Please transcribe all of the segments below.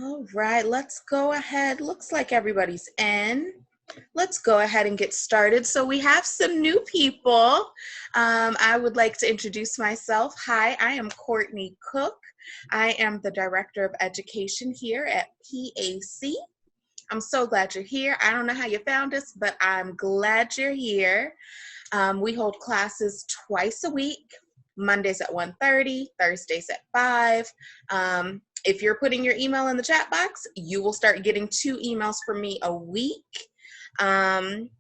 All right, let's go ahead. Looks like everybody's in. Let's go ahead and get started. So we have some new people. I would like to introduce myself. Hi, I am Courtney Cook. I am the Director of Education here at PAC. I'm so glad you're here. I don't know how you found us, but I'm glad you're here. We hold classes twice a week, Mondays at 1:30, Thursdays at 5. If you're putting your email in the chat box, you will start getting 2 emails from me a week. Um,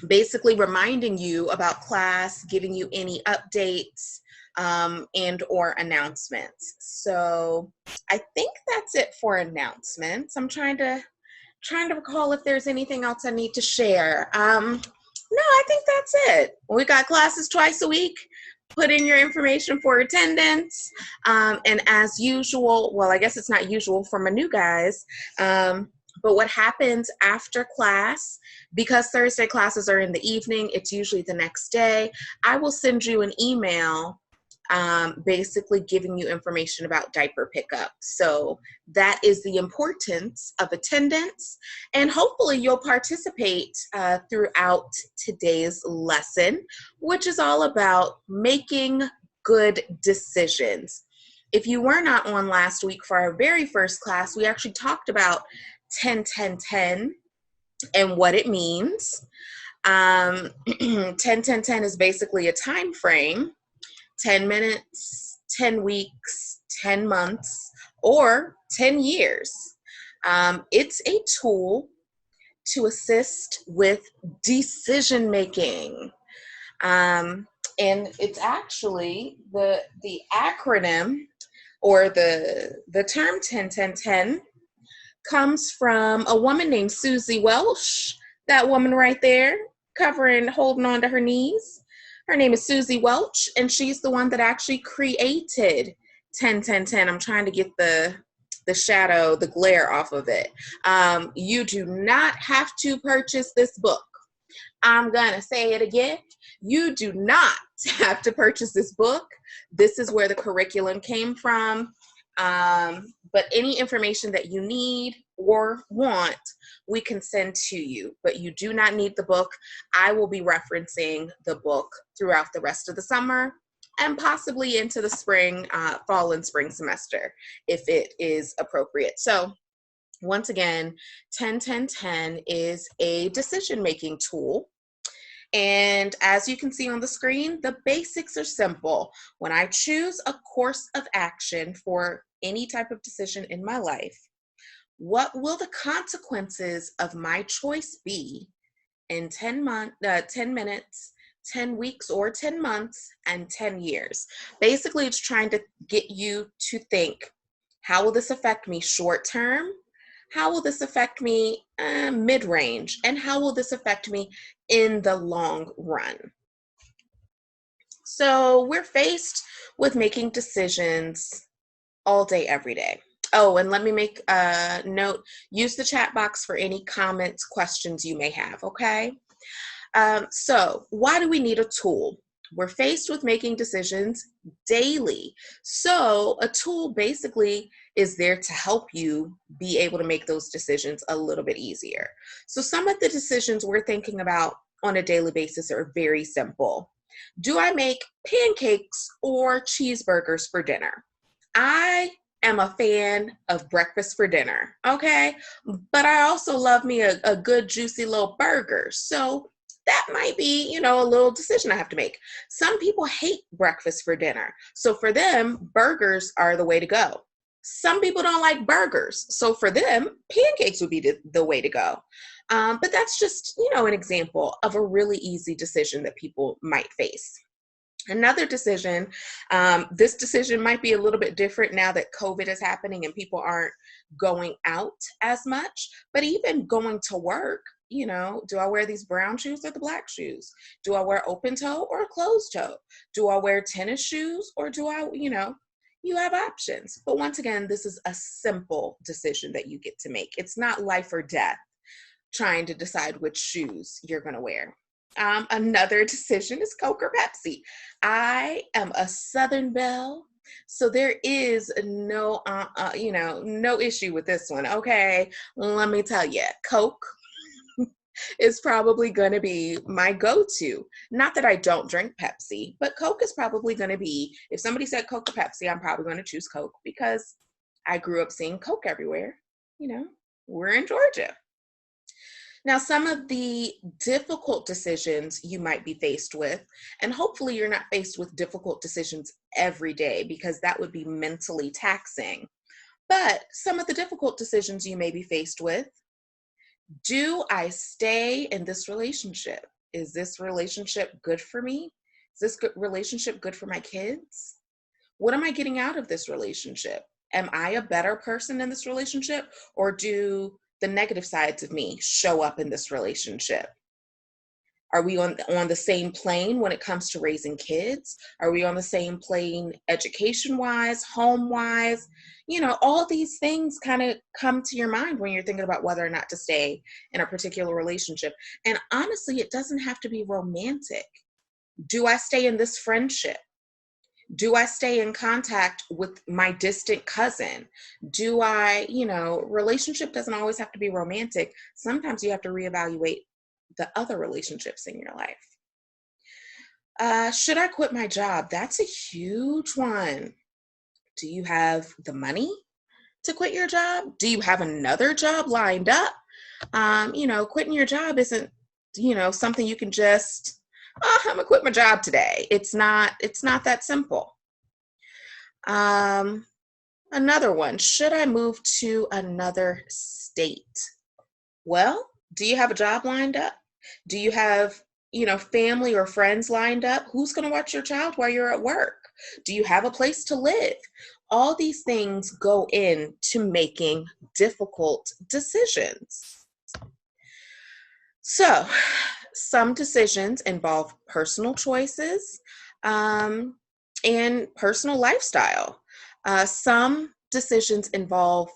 Basically reminding you about class, giving you any updates and or announcements. So I think that's it for announcements. I'm trying to recall if there's anything else I need to share. No, I think that's it. We got classes twice a week. Put in your information for attendance. And as usual, well, I guess it's not usual for my new guys, but what happens after class, because Thursday classes are in the evening, it's usually the next day, I will send you an email basically giving you information about diaper pickup. So that is the importance of attendance, and hopefully you'll participate throughout today's lesson, which is all about making good decisions. If you were not on last week for our very first class, we actually talked about 10-10-10 and what it means. 10-10-10 is basically a time frame: 10 minutes, 10 weeks, 10 months, or 10 years. It's a tool to assist with decision making. And it's actually the acronym, or the term 10-10-10 comes from a woman named Susie Welch. That woman right there, holding on to her knees. Her name is Susie Welch, and she's the one that actually created 10-10-10. I'm trying to get the glare off of it. You do not have to purchase this book. I'm gonna say it again. You do not have to purchase this book. This is where the curriculum came from. But any information that you need or want, we can send to you, but you do not need the book. I will be referencing the book throughout the rest of the summer and possibly into the spring, fall and spring semester, if it is appropriate. So once again, 10-10-10 is a decision-making tool. And as you can see on the screen, the basics are simple. When I choose a course of action for any type of decision in my life, what will the consequences of my choice be in 10 minutes, 10 weeks, or 10 months, and 10 years? Basically, it's trying to get you to think, how will this affect me short term? How will this affect me mid-range? And how will this affect me in the long run? So we're faced with making decisions all day, every day. Oh, and let me make a note. Use the chat box for any comments, questions you may have, okay? So why do we need a tool? We're faced with making decisions daily. So a tool basically is there to help you be able to make those decisions a little bit easier. So some of the decisions we're thinking about on a daily basis are very simple. Do I make pancakes or cheeseburgers for dinner? I am a fan of breakfast for dinner, okay? But I also love me a good juicy little burger. So that might be, a little decision I have to make. Some people hate breakfast for dinner. So for them, burgers are the way to go. Some people don't like burgers. So for them, pancakes would be the way to go. But that's just, an example of a really easy decision that people might face. Another decision, this decision might be a little bit different now that COVID is happening and people aren't going out as much, but even going to work, do I wear these brown shoes or the black shoes? Do I wear open toe or closed toe? Do I wear tennis shoes or do I, you have options. But once again, this is a simple decision that you get to make. It's not life or death trying to decide which shoes you're going to wear. Another decision is Coke or Pepsi. I am a Southern Belle. So there is no, no issue with this one. Okay, let me tell you, Coke is probably going to be my go-to. Not that I don't drink Pepsi, but Coke is probably going to be, if somebody said Coke or Pepsi, I'm probably going to choose Coke because I grew up seeing Coke everywhere. You know, we're in Georgia. Now, some of the difficult decisions you might be faced with, and hopefully you're not faced with difficult decisions every day because that would be mentally taxing. But some of the difficult decisions you may be faced with: do I stay in this relationship? Is this relationship good for me? Is this relationship good for my kids? What am I getting out of this relationship? Am I a better person in this relationship, or do the negative sides of me show up in this relationship? Are we on the same plane when it comes to raising kids? Are we on the same plane education wise, home wise? You know, all these things kind of come to your mind when you're thinking about whether or not to stay in a particular relationship. And honestly, it doesn't have to be romantic. Do I stay in this friendship? Do I stay in contact with my distant cousin? Do I, relationship doesn't always have to be romantic. Sometimes you have to reevaluate the other relationships in your life. Should I quit my job? That's a huge one. Do you have the money to quit your job? Do you have another job lined up? Quitting your job isn't, something you can just, I'm gonna quit my job today. It's not that simple. Another one, should I move to another state? Well, do you have a job lined up? Do you have, family or friends lined up? Who's going to watch your child while you're at work? Do you have a place to live? All these things go into making difficult decisions. So, some decisions involve personal choices and personal lifestyle. Some decisions involve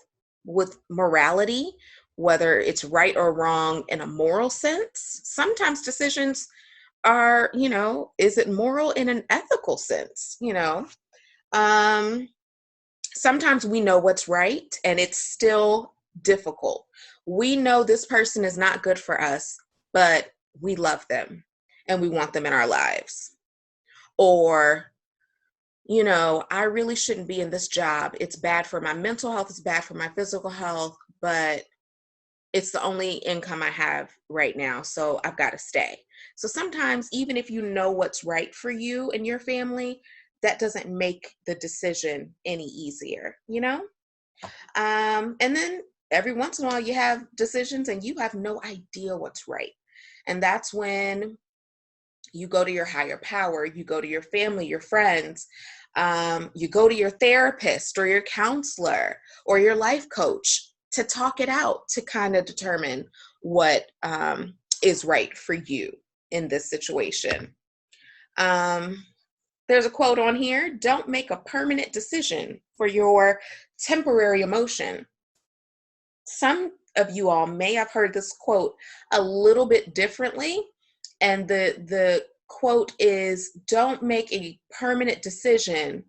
with morality, whether it's right or wrong in a moral sense. Sometimes decisions are, is it moral in an ethical sense? Sometimes we know what's right and it's still difficult. We know this person is not good for us, but we love them and we want them in our lives. Or, I really shouldn't be in this job. It's bad for my mental health, it's bad for my physical health, but it's the only income I have right now, so I've got to stay. So sometimes, even if you know what's right for you and your family, that doesn't make the decision any easier, And then every once in a while, you have decisions and you have no idea what's right. And that's when you go to your higher power, you go to your family, your friends, you go to your therapist or your counselor or your life coach to talk it out, to kind of determine what is right for you in this situation. There's a quote on here: don't make a permanent decision for your temporary emotion. Some of you all may have heard this quote a little bit differently. And the quote is, don't make a permanent decision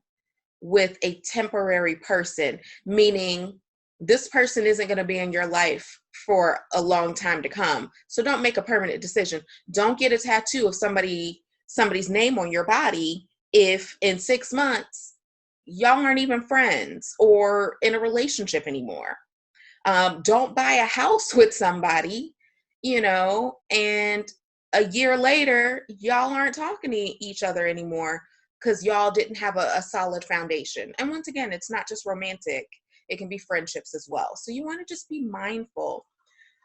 with a temporary person, meaning this person isn't going to be in your life for a long time to come. So don't make a permanent decision. Don't get a tattoo of somebody's name on your body if in 6 months y'all aren't even friends or in a relationship anymore. Don't buy a house with somebody, and a year later, y'all aren't talking to each other anymore because y'all didn't have a solid foundation. And once again, it's not just romantic. It can be friendships as well. So you want to just be mindful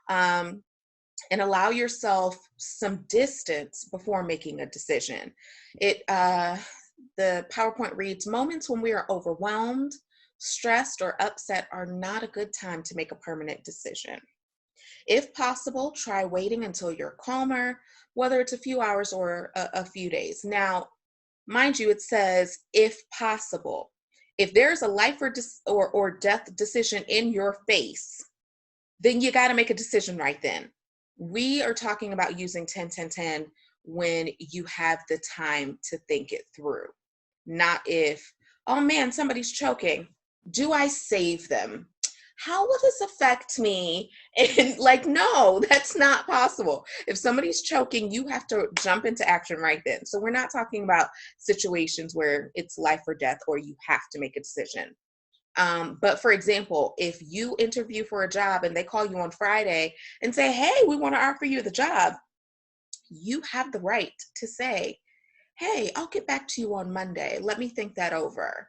and allow yourself some distance before making a decision. The PowerPoint reads, moments when we are overwhelmed, stressed, or upset are not a good time to make a permanent decision. If possible, try waiting until you're calmer, whether it's a few hours or a few days. Now, mind you, it says, if possible. If there's a life or death decision in your face, then you got to make a decision right then. We are talking about using 10-10-10 when you have the time to think it through, not if, Oh man, somebody's choking. Do I save them? How will this affect me? And like, no, that's not possible. If somebody's choking, you have to jump into action right then. So we're not talking about situations where it's life or death or you have to make a decision. But for example, if you interview for a job and they call you on Friday and say, hey, we want to offer you the job, you have the right to say, hey, I'll get back to you on Monday. Let me think that over.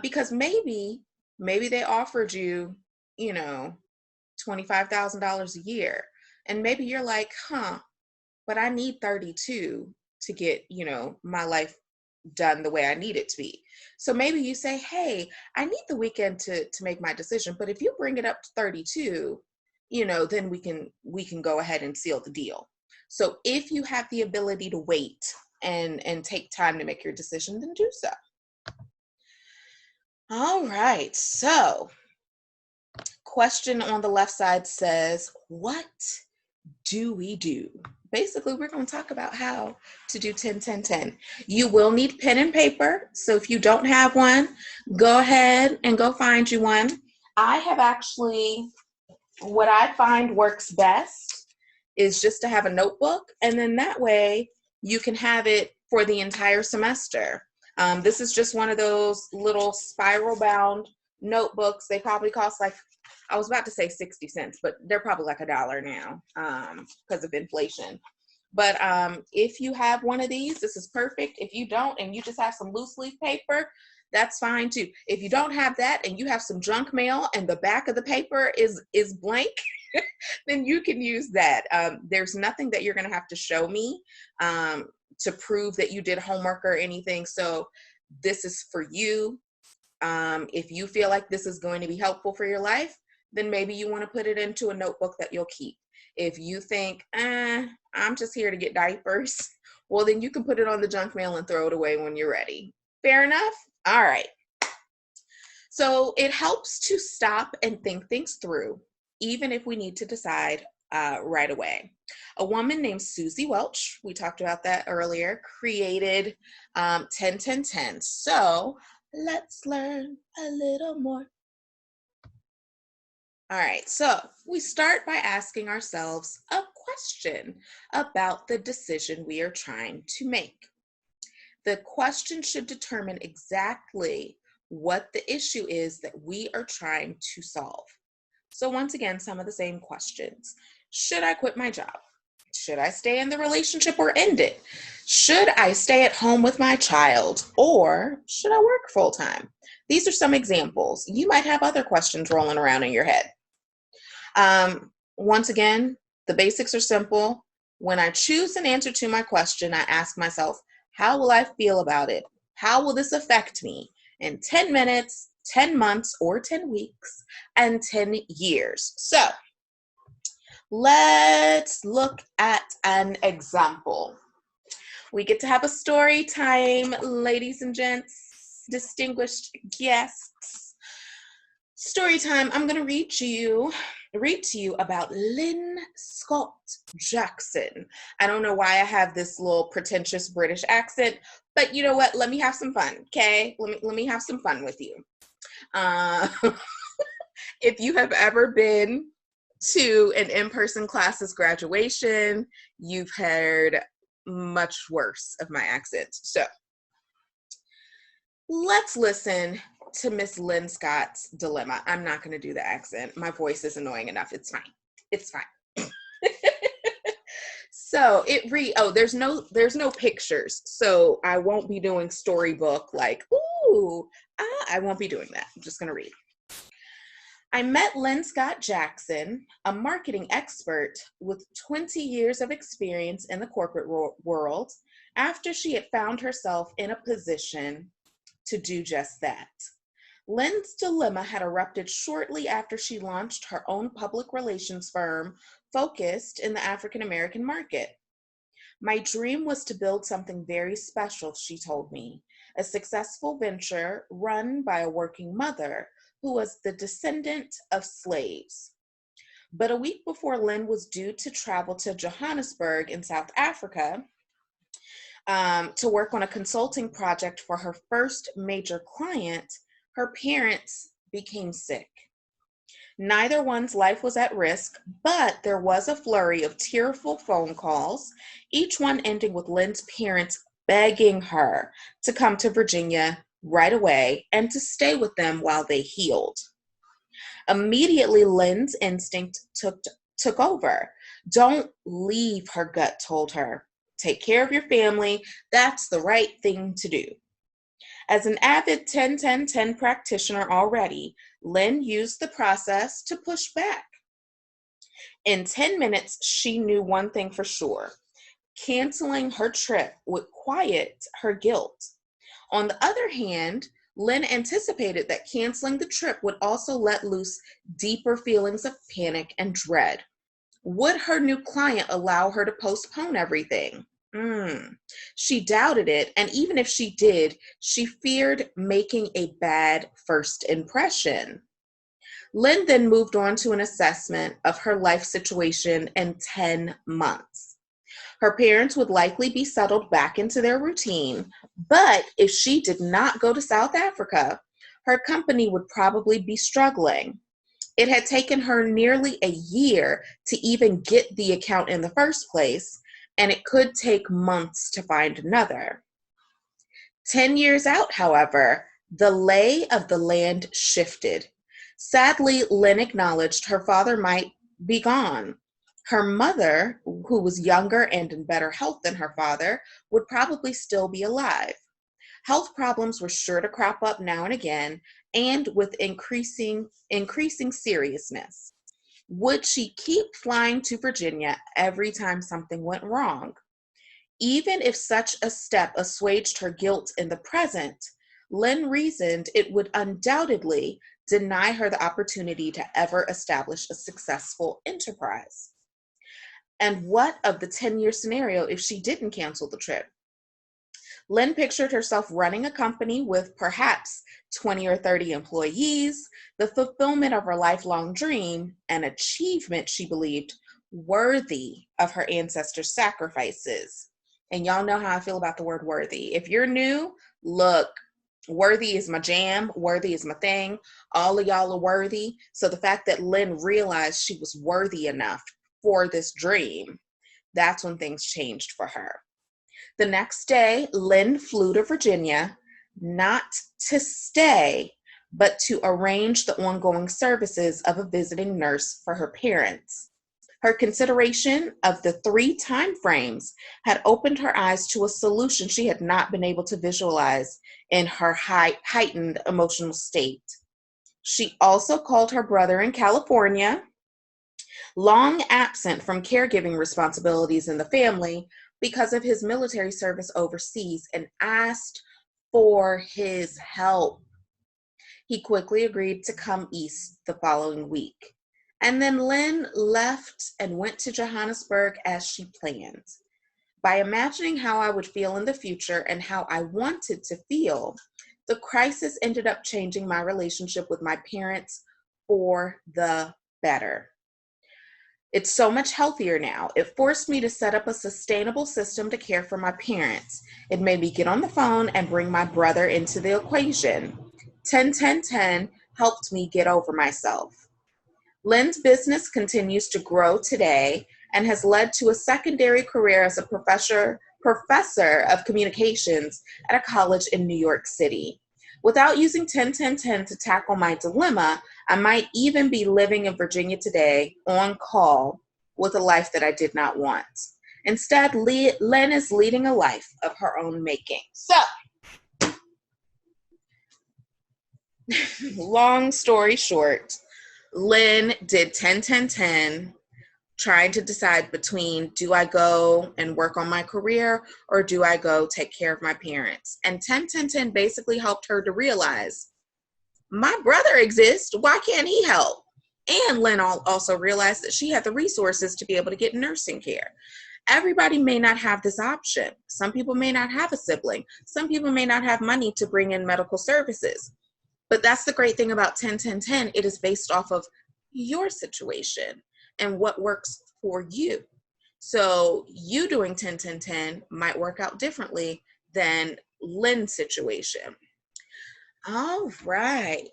Because maybe they offered you, you know, $25,000 a year. And maybe you're like, but I need 32 to get, my life done the way I need it to be. So maybe you say, hey, I need the weekend to make my decision. But if you bring it up to 32, then we can go ahead and seal the deal. So if you have the ability to wait and take time to make your decision, then do so. All right. So question on the left side says, what do we do? Basically, we're going to talk about how to do 10, 10, 10. You will need pen and paper. So if you don't have one, go ahead and go find you one. I have actually, what I find works best is just to have a notebook. And then that way you can have it for the entire semester. This is just one of those little spiral bound notebooks. They probably cost like, I was about to say 60 cents, but they're probably like $1 now because of inflation. But if you have one of these, this is perfect. If you don't, and you just have some loose leaf paper, that's fine too. If you don't have that and you have some junk mail and the back of the paper is blank, then you can use that. There's nothing that you're going to have to show me to prove that you did homework or anything. So this is for you. If you feel like this is going to be helpful for your life, then maybe you want to put it into a notebook that you'll keep. If you think, I'm just here to get diapers, well, then you can put it on the junk mail and throw it away when you're ready. Fair enough? All right. So it helps to stop and think things through, even if we need to decide right away. A woman named Susie Welch, we talked about that earlier, created 10, 10, 10. So let's learn a little more. All right, so we start by asking ourselves a question about the decision we are trying to make. The question should determine exactly what the issue is that we are trying to solve. So once again, some of the same questions. Should I quit my job? Should I stay in the relationship or end it? Should I stay at home with my child? Or should I work full time? These are some examples. You might have other questions rolling around in your head. Once again, the basics are simple. When I choose an answer to my question, I ask myself, how will I feel about it? How will this affect me in 10 minutes, 10 months, or 10 weeks, and 10 years? So let's look at an example. We get to have a story time, ladies and gents, distinguished guests. Story time. I'm going to read to you about Lynn Scott Jackson. I don't know why I have this little pretentious British accent, but you know what? Let me have some fun, okay? Let me have some fun with you. If you have ever been to an in-person classes graduation, you've heard much worse of my accent. So let's listen to Miss Lynn Scott's dilemma. I'm not going to do the accent. My voice is annoying enough. It's fine. It's fine. So there's no pictures. So I won't be doing storybook like, I won't be doing that. I'm just going to read. I met Lynn Scott Jackson, a marketing expert with 20 years of experience in the corporate world, after she had found herself in a position to do just that. Lynn's dilemma had erupted shortly after she launched her own public relations firm focused in the African American market. My dream was to build something very special, she told me, a successful venture run by a working mother who was the descendant of slaves. But a week before Lynn was due to travel to Johannesburg in South Africa, to work on a consulting project for her first major client, her parents became sick. Neither one's life was at risk, but there was a flurry of tearful phone calls, each one ending with Lynn's parents begging her to come to Virginia right away and to stay with them while they healed. Immediately, Lynn's instinct took over. Don't leave, her gut told her. Take care of your family. That's the right thing to do. As an avid 10-10-10 practitioner already, Lynn used the process to push back. In 10 minutes, she knew one thing for sure. Canceling her trip would quiet her guilt. On the other hand, Lynn anticipated that canceling the trip would also let loose deeper feelings of panic and dread. Would her new client allow her to postpone everything? She doubted it, and even if she did, she feared making a bad first impression. Lynn then moved on to an assessment of her life situation in 10 months. Her parents would likely be settled back into their routine, but if she did not go to South Africa, her company would probably be struggling. It had taken her nearly a year to even get the account in the first place, and it could take months to find another. 10 years out, however, the lay of the land shifted. Sadly, Lynn acknowledged her father might be gone. Her mother, who was younger and in better health than her father, would probably still be alive. Health problems were sure to crop up now and again, and with increasing seriousness. Would she keep flying to Virginia every time something went wrong? Even if such a step assuaged her guilt in the present, Lynn reasoned it would undoubtedly deny her the opportunity to ever establish a successful enterprise. And what of the 10-year scenario if she didn't cancel the trip? Lynn pictured herself running a company with perhaps 20 or 30 employees, the fulfillment of her lifelong dream, an achievement she believed worthy of her ancestors' sacrifices. And y'all know how I feel about the word worthy. If you're new, look, worthy is my jam. Worthy is my thing. All of y'all are worthy. So the fact that Lynn realized she was worthy enough for this dream, that's when things changed for her. The next day, Lynn flew to Virginia, not to stay, but to arrange the ongoing services of a visiting nurse for her parents. Her consideration of the 3 time frames had opened her eyes to a solution she had not been able to visualize in her heightened emotional state. She also called her brother in California, long absent from caregiving responsibilities in the family because of his military service overseas, and asked for his help. He quickly agreed to come east the following week. And then Lynn left and went to Johannesburg as she planned. By imagining how I would feel in the future and how I wanted to feel, the crisis ended up changing my relationship with my parents for the better. It's so much healthier now. It forced me to set up a sustainable system to care for my parents. It made me get on the phone and bring my brother into the equation. 10-10-10 helped me get over myself. Lynn's business continues to grow today and has led to a secondary career as a professor of communications at a college in New York City. Without using 10-10-10 to tackle my dilemma, I might even be living in Virginia today on call with a life that I did not want. Instead, Lynn is leading a life of her own making. So, long story short, Lynn did 10-10-10, trying to decide between, do I go and work on my career or do I go take care of my parents? And 10-10-10 basically helped her to realize, my brother exists, why can't he help? And Lynn also realized that she had the resources to be able to get nursing care. Everybody may not have this option. Some people may not have a sibling. Some people may not have money to bring in medical services. But that's the great thing about 10-10-10. It is based off of your situation and what works for you. So you doing 10, 10, 10 might work out differently than Lynn's situation. All right.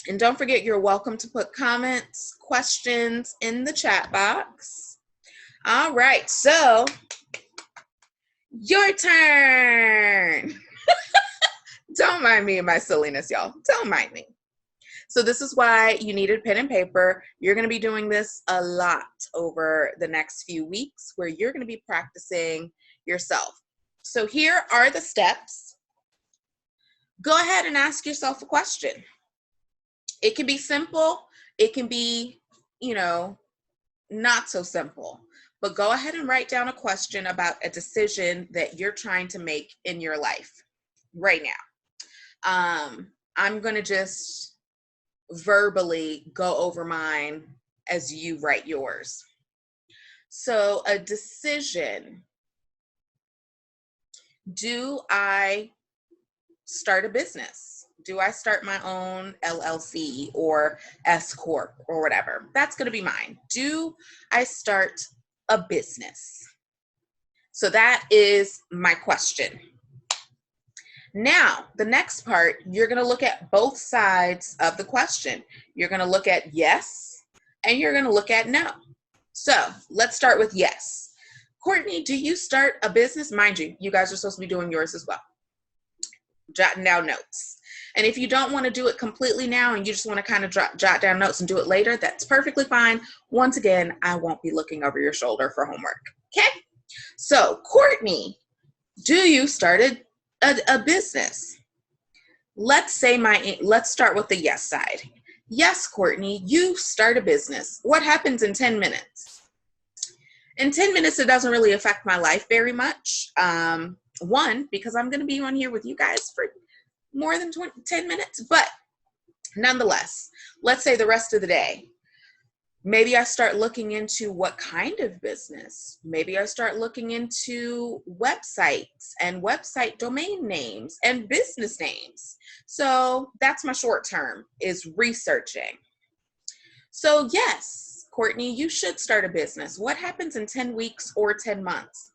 And don't forget, you're welcome to put comments, questions in the chat box. All right, so your turn. Don't mind me and my silliness, y'all. Don't mind me. So this is why you needed pen and paper. You're going to be doing this a lot over the next few weeks where you're going to be practicing yourself. So here are the steps. Go ahead and ask yourself a question. It can be simple. It can be, not so simple. But go ahead and write down a question about a decision that you're trying to make in your life right now. I'm going to just verbally go over mine as you write yours. So a decision. Do I start a business? Do I start my own LLC or S Corp or whatever? That's going to be mine. Do I start a business? So that is my question. Now, the next part, you're going to look at both sides of the question. You're going to look at yes, and you're going to look at no. So let's start with yes. Courtney, do you start a business? Mind you, you guys are supposed to be doing yours as well. Jotting down notes. And if you don't want to do it completely now and you just want to kind of jot down notes and do it later, that's perfectly fine. Once again, I won't be looking over your shoulder for homework. Okay? So, Courtney, do you start a business? Let's start with the yes side. Yes, Courtney, you start a business. What happens in 10 minutes? In 10 minutes, it doesn't really affect my life very much. One, because I'm going to be on here with you guys for more than 10 minutes, but nonetheless, let's say the rest of the day. Maybe I start looking into what kind of business. Maybe I start looking into websites and website domain names and business names. So that's my short term, is researching. So yes, Courtney, you should start a business. What happens in 10 weeks or 10 months?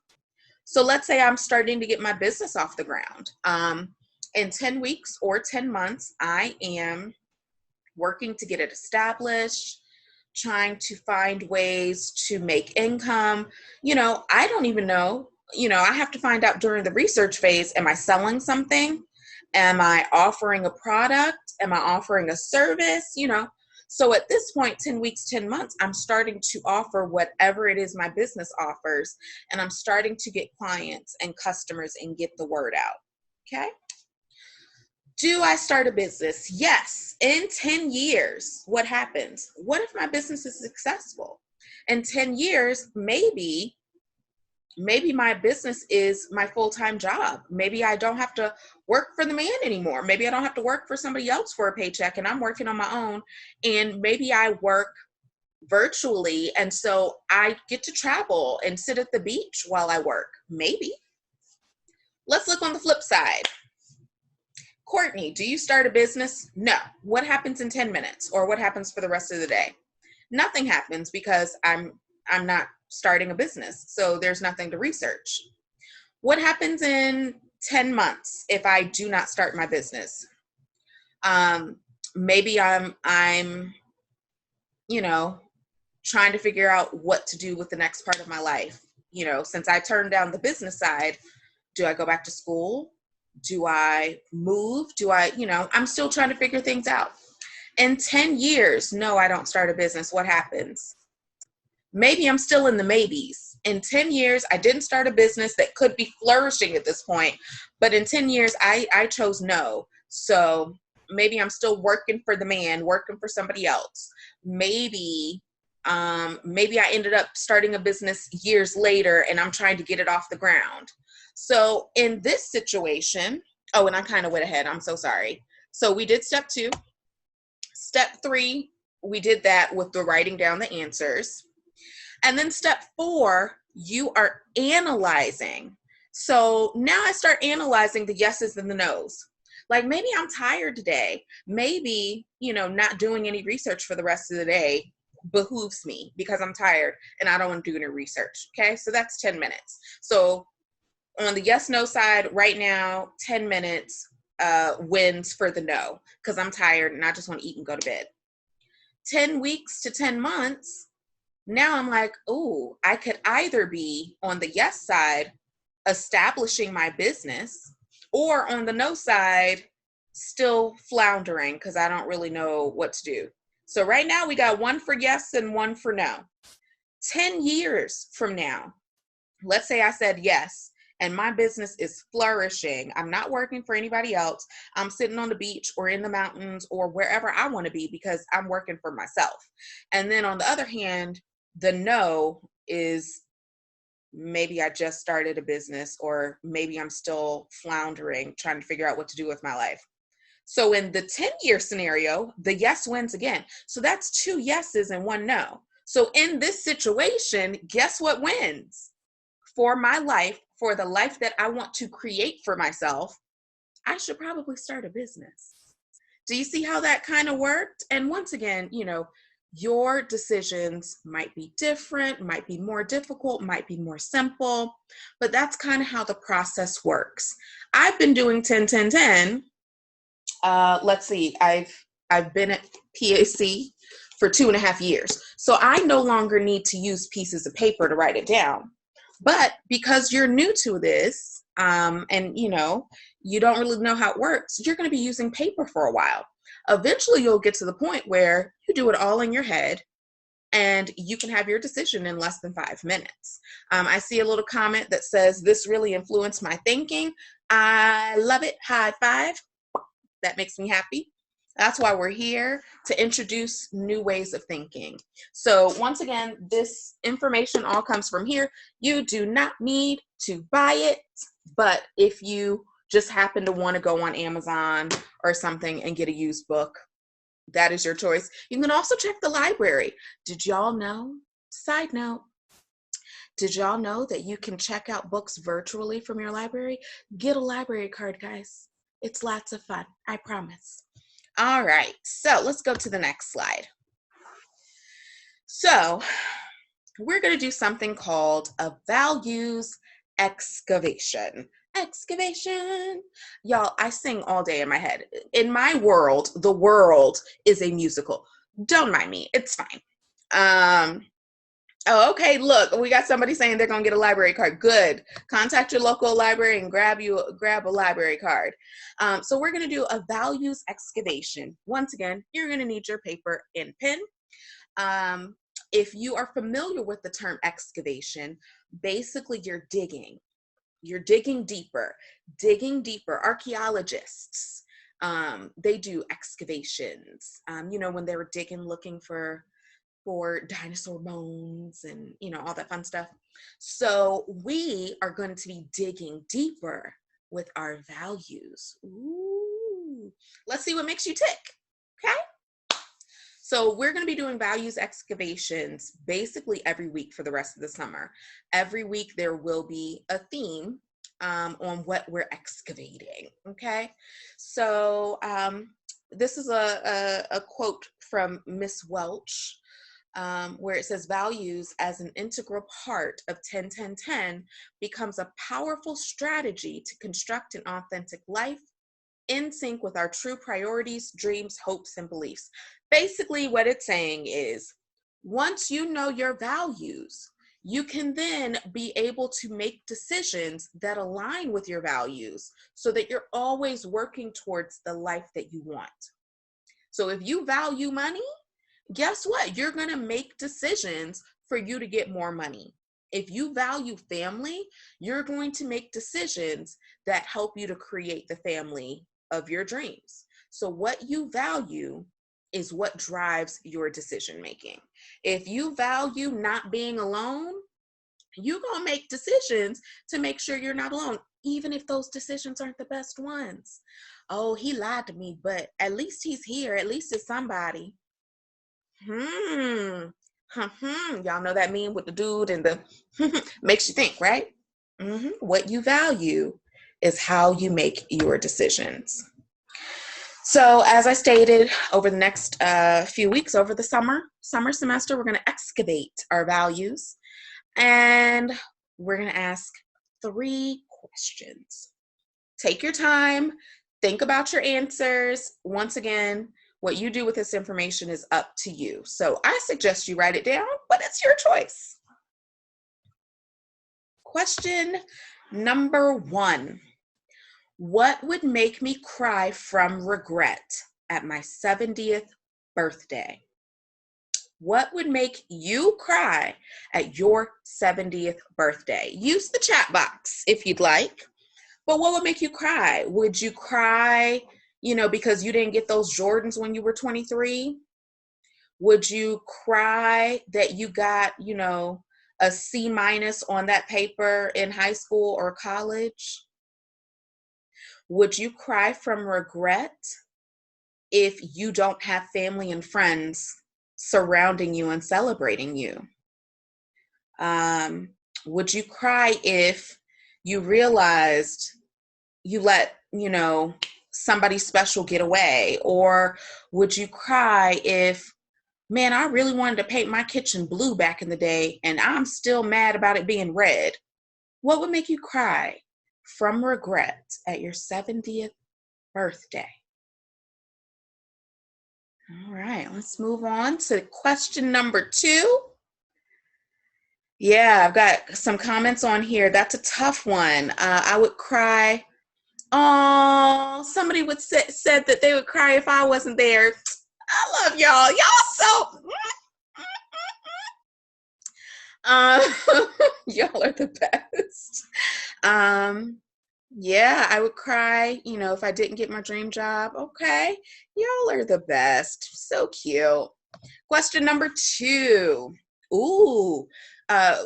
So let's say I'm starting to get my business off the ground. In 10 weeks or 10 months, I am working to get it established, trying to find ways to make income. I don't even know. I have to find out during the research phase, am I selling something? Am I offering a product? Am I offering a service? So at this point, 10 weeks, 10 months, I'm starting to offer whatever it is my business offers, and I'm starting to get clients and customers and get the word out. Okay? Do I start a business? Yes. In 10 years, what happens? What if my business is successful? In 10 years, maybe my business is my full-time job. Maybe I don't have to work for the man anymore. Maybe I don't have to work for somebody else for a paycheck and I'm working on my own. And maybe I work virtually. And so I get to travel and sit at the beach while I work. Maybe. Let's look on the flip side. Courtney, do you start a business? No. What happens in 10 minutes? Or what happens for the rest of the day? Nothing happens because I'm not starting a business. So there's nothing to research. What happens in 10 months if I do not start my business? Maybe I'm trying to figure out what to do with the next part of my life. Since I turned down the business side, do I go back to school? Do I move? I'm still trying to figure things out. In 10 years, no, I don't start a business. What happens? Maybe I'm still in the maybes. In 10 years, I didn't start a business that could be flourishing at this point. But in 10 years, I chose no. So maybe I'm still working for the man, working for somebody else. Maybe I ended up starting a business years later and I'm trying to get it off the ground. So in this situation, and I kind of went ahead. I'm so sorry. So we did step 2. Step 3, we did that with the writing down the answers. And then step 4, you are analyzing. So now I start analyzing the yeses and the nos. Like maybe I'm tired today. Maybe, not doing any research for the rest of the day behooves me because I'm tired and I don't want to do any research. Okay, so that's 10 minutes. So on the yes no side right now, 10 minutes wins for the no because I'm tired and I just want to eat and go to bed. 10 weeks to 10 months, now I'm like, oh, I could either be on the yes side, establishing my business, or on the no side, still floundering because I don't really know what to do. So right now we got one for yes and one for no. 10 years from now, let's say I said yes and my business is flourishing. I'm not working for anybody else. I'm sitting on the beach or in the mountains or wherever I want to be because I'm working for myself. And then on the other hand, the no is maybe I just started a business, or maybe I'm still floundering, trying to figure out what to do with my life. So in the 10-year scenario, the yes wins again. So that's 2 yeses and 1 no. So in this situation, guess what wins? For my life, for the life that I want to create for myself, I should probably start a business. Do you see how that kind of worked? And once again, your decisions might be different, might be more difficult, might be more simple, but that's kind of how the process works. I've been doing 10, 10, 10. Let's see, I've been at PAC for 2.5 years. So I no longer need to use pieces of paper to write it down. But because you're new to this, and you don't really know how it works, you're going to be using paper for a while. Eventually, you'll get to the point where you do it all in your head and you can have your decision in less than 5 minutes. I see a little comment that says, this really influenced my thinking. I love it. High five. That makes me happy. That's why we're here, to introduce new ways of thinking. So once again, this information all comes from here. You do not need to buy it, but if you just happen to want to go on Amazon or something and get a used book, that is your choice. You can also check the library. Did y'all know, side note, did y'all know that you can check out books virtually from your library? Get a library card, guys. It's lots of fun, I promise. All right, so let's go to the next slide. So we're going to do something called a values excavation. Excavation. Y'all, I sing all day in my head. In my world, the world is a musical. Don't mind me. It's fine. Oh, okay, look, we got somebody saying they're going to get a library card. Good. Contact your local library and grab a library card. So we're going to do a values excavation. Once again, you're going to need your paper and pen. If you are familiar with the term excavation, basically you're digging. You're digging deeper. Archaeologists, they do excavations. When they were digging, looking for dinosaur bones and all that fun stuff. So we are going to be digging deeper with our values. Ooh. Let's see what makes you tick. Okay, so we're going to be doing values excavations basically every week for the rest of the summer. Every week there will be a theme on what we're excavating. Okay, so this is a quote from Miss Welch, where it says, values as an integral part of 10-10-10 becomes a powerful strategy to construct an authentic life in sync with our true priorities, dreams, hopes, and beliefs. Basically, what it's saying is, once you know your values, you can then be able to make decisions that align with your values so that you're always working towards the life that you want. So if you value money, guess what? You're going to make decisions for you to get more money. If you value family, you're going to make decisions that help you to create the family of your dreams. So what you value is what drives your decision making. If you value not being alone, you're going to make decisions to make sure you're not alone, even if those decisions aren't the best ones. Oh, he lied to me, but at least he's here. At least it's somebody. Y'all know that meme with the dude and the makes you think, right? What you value is how you make your decisions. So as I stated, over the next few weeks, over the summer semester, we're going to excavate our values, and we're going to ask 3 questions. Take your time, think about your answers. Once again, what you do with this information is up to you. So I suggest you write it down, but it's your choice. Question number 1. What would make me cry from regret at my 70th birthday? What would make you cry at your 70th birthday? Use the chat box if you'd like. But what would make you cry? Would you cry, because you didn't get those Jordans when you were 23? Would you cry that you got, a C- on that paper in high school or college? Would you cry from regret if you don't have family and friends surrounding you and celebrating you? Would you cry if you realized you let, somebody special get away? Or would you cry if, man, I really wanted to paint my kitchen blue back in the day and I'm still mad about it being red? What would make you cry from regret at your 70th birthday? All right, let's move on to question number 2. Yeah, I've got some comments on here. That's a tough one. I would cry. Oh, somebody said that they would cry if I wasn't there. I love y'all. Y'all so. Y'all are the best. Yeah, I would cry, if I didn't get my dream job. Okay, y'all are the best. So cute. Question number 2. Ooh,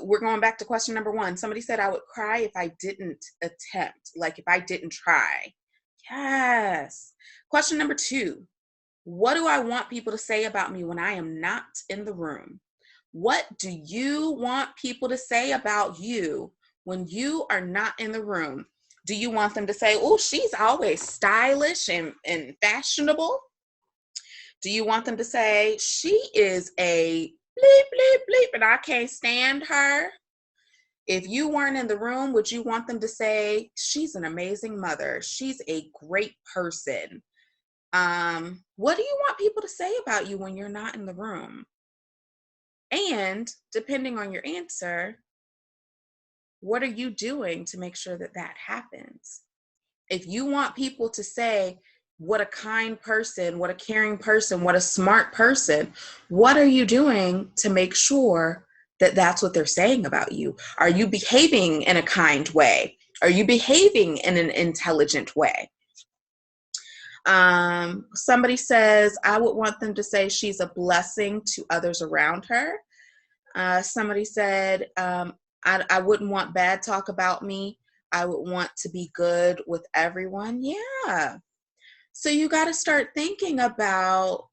we're going back to question number 1. Somebody said I would cry if I didn't attempt, like if I didn't try. Yes. Question number 2. What do I want people to say about me when I am not in the room? What do you want people to say about you when you are not in the room? Do you want them to say, oh, she's always stylish and fashionable? Do you want them to say, she is a bleep, bleep, bleep, and I can't stand her? If you weren't in the room, would you want them to say, she's an amazing mother, she's a great person? What do you want people to say about you when you're not in the room? And depending on your answer, what are you doing to make sure that that happens? If you want people to say, what a kind person, what a caring person, what a smart person, what are you doing to make sure that that's what they're saying about you? Are you behaving in a kind way? Are you behaving in an intelligent way? Somebody says, I would want them to say she's a blessing to others around her. Somebody said, I wouldn't want bad talk about me. I would want to be good with everyone. Yeah. So you got to start thinking about,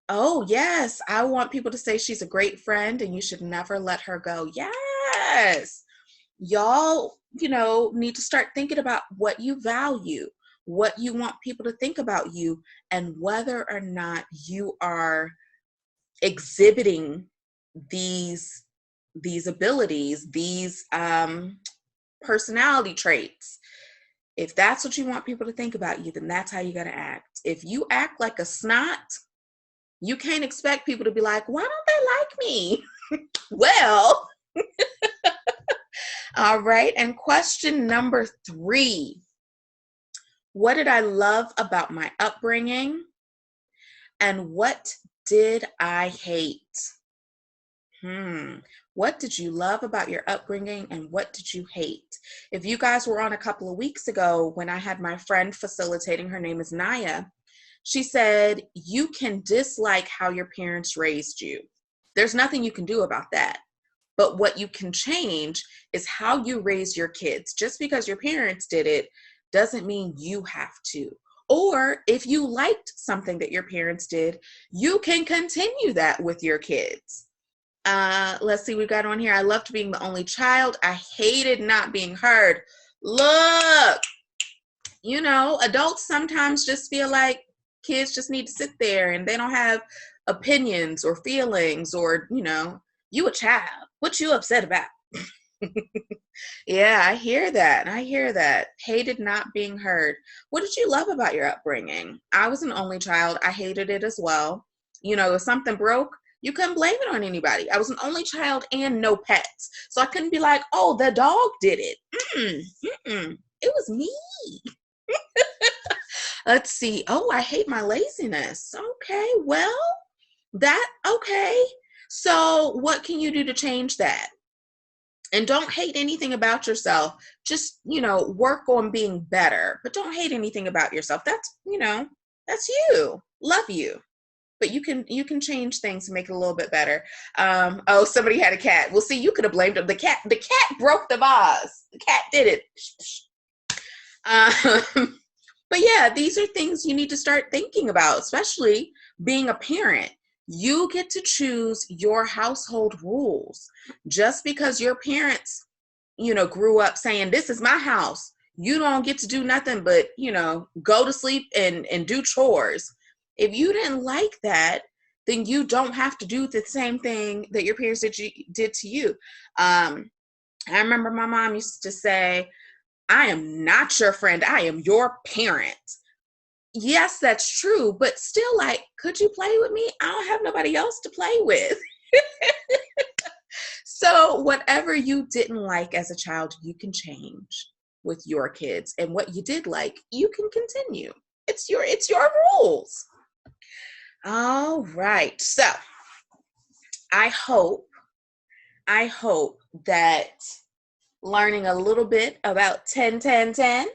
oh, yes, I want people to say she's a great friend and you should never let her go. Yes. Y'all, need to start thinking about what you value, what you want people to think about you, and whether or not you are exhibiting these abilities, these personality traits. If that's what you want people to think about you, then that's how you got to act. If you act like a snot, you can't expect people to be like, why don't they like me? Well, all right. And question number 3. What did I love about my upbringing? And what did I hate? What did you love about your upbringing and what did you hate? If you guys were on a couple of weeks ago when I had my friend facilitating, her name is Naya, she said, you can dislike how your parents raised you. There's nothing you can do about that. But what you can change is how you raise your kids. Just because your parents did it doesn't mean you have to. Or if you liked something that your parents did, you can continue that with your kids. Let's see, we got on here. I loved being the only child. I hated not being heard. Look, adults sometimes just feel like kids just need to sit there and they don't have opinions or feelings or, you a child. What you upset about? Yeah, I hear that. I hear that. Hated not being heard. What did you love about your upbringing? I was an only child. I hated it as well. If something broke, you couldn't blame it on anybody. I was an only child and no pets. So I couldn't be like, oh, the dog did it. It was me. Let's see. Oh, I hate my laziness. Okay, well, okay. So what can you do to change that? And don't hate anything about yourself. Just, work on being better, but don't hate anything about yourself. That's you. Love you. But you can change things to make it a little bit better. Oh, somebody had a cat. Well, see, you could have blamed him. The cat broke the vase. The cat did it. But yeah, these are things you need to start thinking about, especially being a parent. You get to choose your household rules. Just because your parents, grew up saying, this is my house, you don't get to do nothing but, go to sleep and do chores. If you didn't like that, then you don't have to do the same thing that your parents did to you. I remember my mom used to say, I am not your friend. I am your parent. Yes, that's true. But still, could you play with me? I don't have nobody else to play with. So whatever you didn't like as a child, you can change with your kids. And what you did like, you can continue. It's your rules. All right. So I hope that learning a little bit about 10, 10, 10,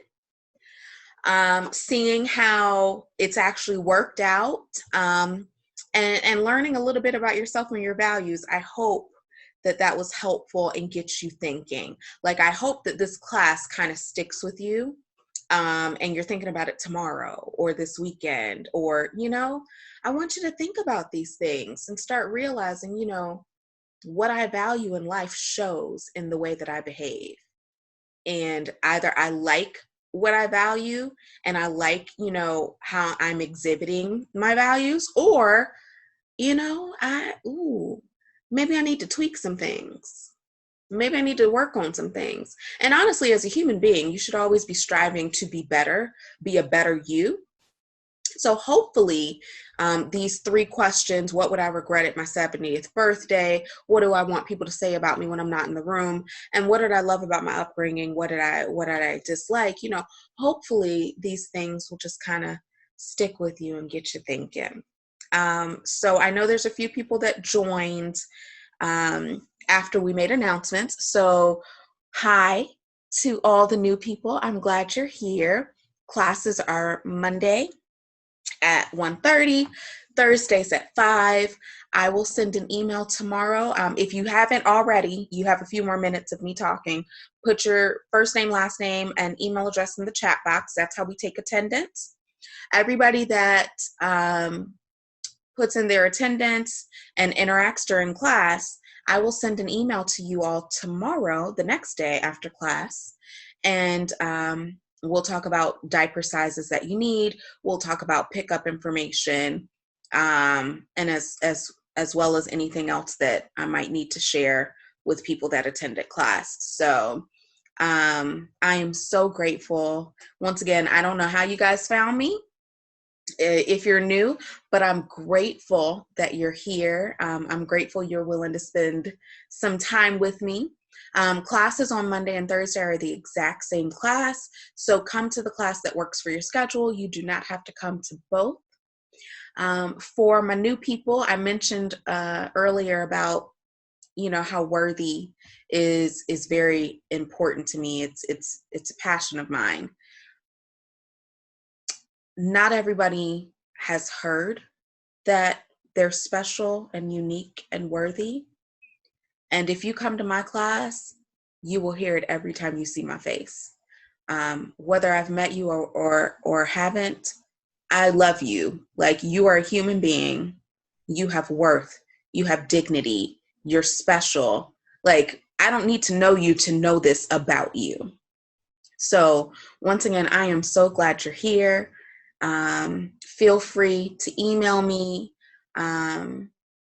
seeing how it's actually worked out, and learning a little bit about yourself and your values, I hope that was helpful and gets you thinking. I hope that this class kind of sticks with you, and you're thinking about it tomorrow or this weekend, or, I want you to think about these things and start realizing, what I value in life shows in the way that I behave. And either I like what I value and I like, how I'm exhibiting my values, or, maybe I need to tweak some things. Maybe I need to work on some things. And honestly, as a human being, you should always be striving to be better, be a better you. So hopefully, these 3 questions: what would I regret at my 70th birthday? What do I want people to say about me when I'm not in the room? And what did I love about my upbringing? What did I dislike? Hopefully these things will just kind of stick with you and get you thinking. So I know there's a few people that joined after we made announcements. So hi to all the new people. I'm glad you're here. Classes are Monday at 1:30, Thursdays at 5. I will send an email tomorrow. If you haven't already, you have a few more minutes of me talking. Put your first name, last name, and email address in the chat box. That's how we take attendance. Everybody that puts in their attendance and interacts during class, I will send an email to you all tomorrow, the next day after class, and we'll talk about diaper sizes that you need. We'll talk about pickup information, and as well as anything else that I might need to share with people that attended class. So I am so grateful. Once again, I don't know how you guys found me if you're new, but I'm grateful that you're here. I'm grateful you're willing to spend some time with me. Classes on Monday and Thursday are the exact same class, so come to the class that works for your schedule. You do not have to come to both. For my new people, I mentioned earlier about how worthy is very important to me. It's a passion of mine. Not everybody has heard that they're special and unique and worthy. And if you come to my class, you will hear it every time you see my face. Whether I've met you or haven't, I love you. You are a human being. You have worth. You have dignity. You're special. I don't need to know you to know this about you. So once again, I am so glad you're here. Feel free to email me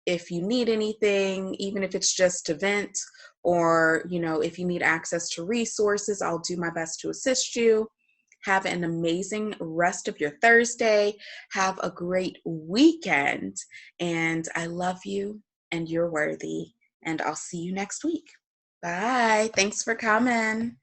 if you need anything, even if it's just to vent, or if you need access to resources, I'll do my best to assist you. Have an amazing rest of your Thursday. Have a great weekend. And I love you, and you're worthy. And I'll see you next week. Bye. Thanks for coming.